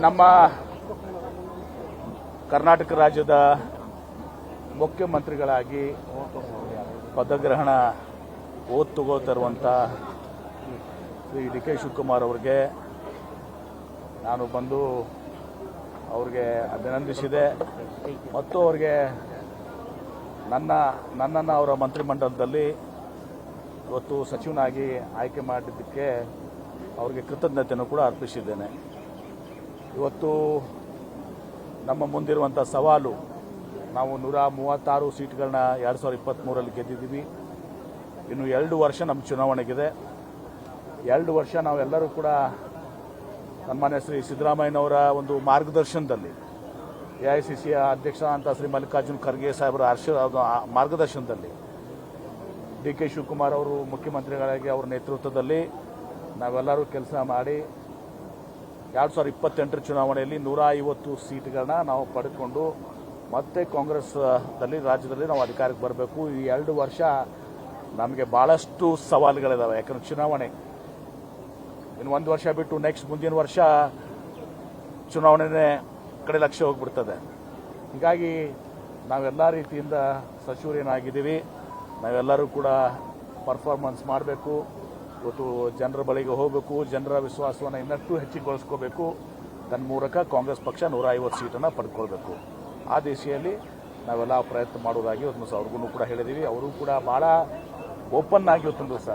ನಮ್ಮ ಕರ್ನಾಟಕ ರಾಜ್ಯದ ಮುಖ್ಯಮಂತ್ರಿಗಳಾಗಿ ಪದಗ್ರಹಣ ಓದ್ ತಗೋತಿರುವಂಥ ಶ್ರೀ ಡಿ ಕೆ ಶಿವಕುಮಾರ್ ಅವರಿಗೆ ನಾನು ಬಂದು ಅವ್ರಿಗೆ ಅಭಿನಂದಿಸಿದೆ ಮತ್ತು ಅವ್ರಿಗೆ ನನ್ನನ್ನು ಅವರ ಮಂತ್ರಿಮಂಡಲದಲ್ಲಿ ಇವತ್ತು ಸಚಿವನಾಗಿ ಆಯ್ಕೆ ಮಾಡಿದ್ದಕ್ಕೆ ಅವರಿಗೆ ಕೃತಜ್ಞತೆಯನ್ನು ಕೂಡ ಅರ್ಪಿಸಿದ್ದೇನೆ. ಇವತ್ತು ನಮ್ಮ ಮುಂದಿರುವಂಥ ಸವಾಲು, ನಾವು 136 ಸೀಟ್ಗಳನ್ನ 2023ರಲ್ಲಿ ಗೆದ್ದಿದ್ದೀವಿ. ಇನ್ನು 2 ವರ್ಷ ನಮ್ಮ ಚುನಾವಣೆಗಿದೆ. 2 ವರ್ಷ ನಾವೆಲ್ಲರೂ ಕೂಡ ಸನ್ಮಾನ್ಯ ಶ್ರೀ ಸಿದ್ದರಾಮಯ್ಯನವರ ಒಂದು ಮಾರ್ಗದರ್ಶನದಲ್ಲಿ, ಎಐಸಿಸಿಯ ಅಧ್ಯಕ್ಷ ಅಂತ ಶ್ರೀ ಮಲ್ಲಿಕಾರ್ಜುನ್ ಖರ್ಗೆ ಸಾಹೇಬರ ಮಾರ್ಗದರ್ಶನದಲ್ಲಿ, ಡಿ ಕೆ ಶಿವಕುಮಾರ್ ಅವರು ಮುಖ್ಯಮಂತ್ರಿಗಳಾಗಿ ಅವರ ನೇತೃತ್ವದಲ್ಲಿ ನಾವೆಲ್ಲರೂ ಕೆಲಸ ಮಾಡಿ 2028 ಚುನಾವಣೆಯಲ್ಲಿ 150 ಸೀಟ್ಗಳನ್ನ ನಾವು ಪಡೆದುಕೊಂಡು ಮತ್ತೆ ಕಾಂಗ್ರೆಸ್ದಲ್ಲಿ ರಾಜ್ಯದಲ್ಲಿ ನಾವು ಅಧಿಕಾರಕ್ಕೆ ಬರಬೇಕು. ಈ 2 ವರ್ಷ ನಮಗೆ ಬಹಳಷ್ಟು ಸವಾಲುಗಳಿದಾವೆ. ಯಾಕಂದ್ರೆ ಚುನಾವಣೆ ಇನ್ನು 1 ವರ್ಷ ಬಿಟ್ಟು ನೆಕ್ಸ್ಟ್ ಮುಂದಿನ ವರ್ಷ ಚುನಾವಣೆನೇ ಕಡೆ ಲಕ್ಷ್ಯ ಹೋಗ್ಬಿಡ್ತದೆ. ಹೀಗಾಗಿ ನಾವೆಲ್ಲ ರೀತಿಯಿಂದ ಸಚಿವರೇನಾಗಿದ್ದೀವಿ, ನಾವೆಲ್ಲರೂ ಕೂಡ ಪರ್ಫಾರ್ಮೆನ್ಸ್ ಮಾಡಬೇಕು. ಇವತ್ತು ಜನರ ಬಳಿಗೆ ಹೋಗಬೇಕು, ಜನರ ವಿಶ್ವಾಸವನ್ನು ಇನ್ನಷ್ಟು ಹೆಚ್ಚಿಗೊಳಿಸ್ಕೋಬೇಕು. ತನ್ನ ಮೂಲಕ ಕಾಂಗ್ರೆಸ್ ಪಕ್ಷ 150 ಸೀಟನ್ನು ಪಡ್ಕೊಳ್ಬೇಕು. ಆ ದಿಶೆಯಲ್ಲಿ ನಾವೆಲ್ಲ ಪ್ರಯತ್ನ ಮಾಡೋದಾಗಿ ಇವತ್ತು ಅವ್ರಿಗೂ ಕೂಡ ಹೇಳಿದ್ದೀವಿ. ಅವರು ಕೂಡ ಭಾಳ ಓಪನ್ ಆಗಿ ಇವತ್ತೊಂದು ದಿವಸ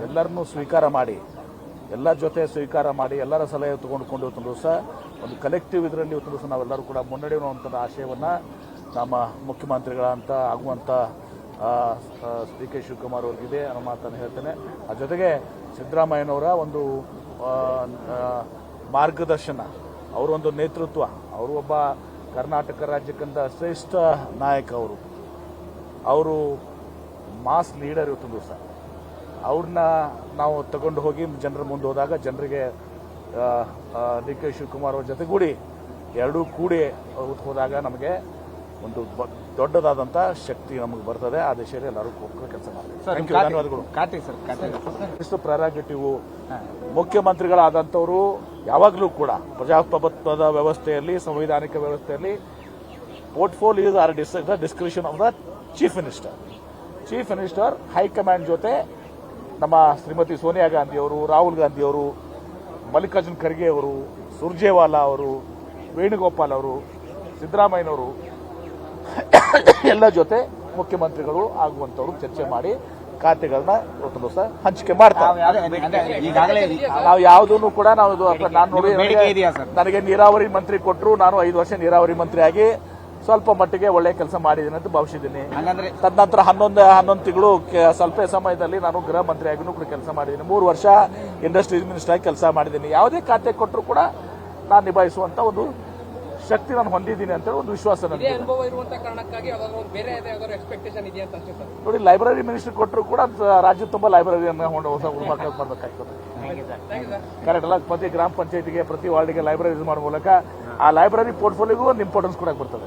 ಎಲ್ಲರನ್ನೂ ಸ್ವೀಕಾರ ಮಾಡಿ, ಎಲ್ಲ ಜೊತೆ ಸ್ವೀಕಾರ ಮಾಡಿ, ಎಲ್ಲರ ಸಲಹೆ ತಗೊಂಡುಕೊಂಡು ಇವತ್ತೊಂದು ದಿವಸ ಒಂದು ಕಲೆಕ್ಟಿವ್ ಇದರಲ್ಲಿ ಇವತ್ತು ದಿವಸ ನಾವೆಲ್ಲರೂ ಕೂಡ ಮುನ್ನಡೆಯುವಂಥ ಆಶಯವನ್ನು ನಮ್ಮ ಮುಖ್ಯಮಂತ್ರಿಗಳಂತ ಆಗುವಂಥ ಡಿ ಕೆ ಶಿವಕುಮಾರ್ ಅವ್ರಿಗಿದೆ ಅನ್ನೋ ಮಾತನ್ನು ಹೇಳ್ತೇನೆ. ಆ ಜೊತೆಗೆ ಸಿದ್ದರಾಮಯ್ಯನವರ ಒಂದು ಮಾರ್ಗದರ್ಶನ, ಅವರೊಂದು ನೇತೃತ್ವ, ಅವರು ಒಬ್ಬ ಕರ್ನಾಟಕ ರಾಜ್ಯಕ್ಕಿಂತ ಶ್ರೇಷ್ಠ ನಾಯಕ. ಅವರು ಮಾಸ್ ಲೀಡರ್. ಇವತ್ತು ದಿವಸ ಅವ್ರನ್ನ ನಾವು ತಗೊಂಡು ಹೋಗಿ ಜನರ ಮುಂದೆ ಹೋದಾಗ ಜನರಿಗೆ ಡಿ ಕೆ ಶಿವಕುಮಾರ್ ಅವ್ರ ಜೊತೆಗೂಡಿ ಎರಡೂ ಕೂಡಿ ಹೋದಾಗ ನಮಗೆ ಒಂದು ದೊಡ್ಡದಾದಂಥ ಶಕ್ತಿ ನಮಗೆ ಬರ್ತದೆ. ಆ ದಿಶೆಯಲ್ಲಿ ಎಲ್ಲರೂ ಕೆಲಸ ಮಾಡ್ತೀವಿ. ಧನ್ಯವಾದಗಳು. ಇಷ್ಟು ಪ್ರೆರಾಗೇಟಿವ್ ಮುಖ್ಯಮಂತ್ರಿಗಳಾದಂಥವರು ಯಾವಾಗಲೂ ಕೂಡ ಪ್ರಜಾಪ್ರಭುತ್ವದ ವ್ಯವಸ್ಥೆಯಲ್ಲಿ, ಸಂವಿಧಾನಿಕ ವ್ಯವಸ್ಥೆಯಲ್ಲಿ portfolios are the discretion of the chief minister. Chief minister high command ಜೊತೆ ನಮ್ಮ ಶ್ರೀಮತಿ ಸೋನಿಯಾ ಗಾಂಧಿ ಅವರು, ರಾಹುಲ್ ಗಾಂಧಿ ಅವರು, ಮಲ್ಲಿಕಾರ್ಜುನ್ ಖರ್ಗೆ ಅವರು, ಸುರ್ಜೇವಾಲಾ ಅವರು, ವೇಣುಗೋಪಾಲ್ ಅವರು, ಸಿದ್ದರಾಮಯ್ಯನವರು ಎಲ್ಲ ಜೊತೆ ಮುಖ್ಯಮಂತ್ರಿಗಳು ಆಗುವಂಥವ್ರು ಚರ್ಚೆ ಮಾಡಿ ಖಾತೆಗಳನ್ನ ಇವತ್ತು ದಿವಸ ಹಂಚಿಕೆ ಮಾಡ್ತಾರೆ. ನಾವು ಯಾವುದನ್ನು ಕೂಡ ನಾನು ನೋಡಿ, ನನಗೆ ನೀರಾವರಿ ಮಂತ್ರಿ ಕೊಟ್ಟರು, ನಾನು 5 ವರ್ಷ ನೀರಾವರಿ ಮಂತ್ರಿಯಾಗಿ ಸ್ವಲ್ಪ ಮಟ್ಟಿಗೆ ಒಳ್ಳೆ ಕೆಲಸ ಮಾಡಿದ್ದೀನಿ ಅಂತ ಭಾವಿಸಿದ್ದೀನಿ. ತದನಂತರ 11 ತಿಂಗಳು ಸ್ವಲ್ಪ ಸಮಯದಲ್ಲಿ ನಾನು ಗೃಹ ಮಂತ್ರಿಯಾಗಿನೂ ಕೂಡ ಕೆಲಸ ಮಾಡಿದ್ದೀನಿ. 3 ವರ್ಷ ಇಂಡಸ್ಟ್ರೀಸ್ ಮಿನಿಸ್ಟರ್ ಆಗಿ ಕೆಲಸ ಮಾಡಿದ್ದೀನಿ. ಯಾವುದೇ ಖಾತೆ ಕೊಟ್ಟರು ಕೂಡ ನಾನು ನಿಭಾಯಿಸುವಂತ ಒಂದು ಶಕ್ತಿ ನಾನು ಹೊಂದಿದ್ದೀನಿ ಅಂತ ಒಂದು ವಿಶ್ವಾಸ ನನಗೆ. ನೋಡಿ, ಲೈಬ್ರರಿ ಮಿನಿಸ್ಟರ್ ಕೊಟ್ಟರು ಕೂಡ ರಾಜ್ಯ ತುಂಬಾ ಲೈಬ್ರರಿಯನ್ನು ಬರಬೇಕಾಗ್ತದೆ. ಕರೆಕ್ಟ್ ಅಲ್ಲ? ಪ್ರತಿ ಗ್ರಾಮ ಪಂಚಾಯತಿಗೆ, ಪ್ರತಿ ವಾರ್ಡ್ಗೆ ಲೈಬ್ರರಿ ಮಾಡೋ ಮೂಲಕ ಆ ಲೈಬ್ರರಿ ಪೋರ್ಟ್ಫೋಲಿಯೋಗೂ ಒಂದು ಇಂಪಾರ್ಟೆನ್ಸ್ ಕೊಡಕ್ಕೆ ಬರ್ತದೆ.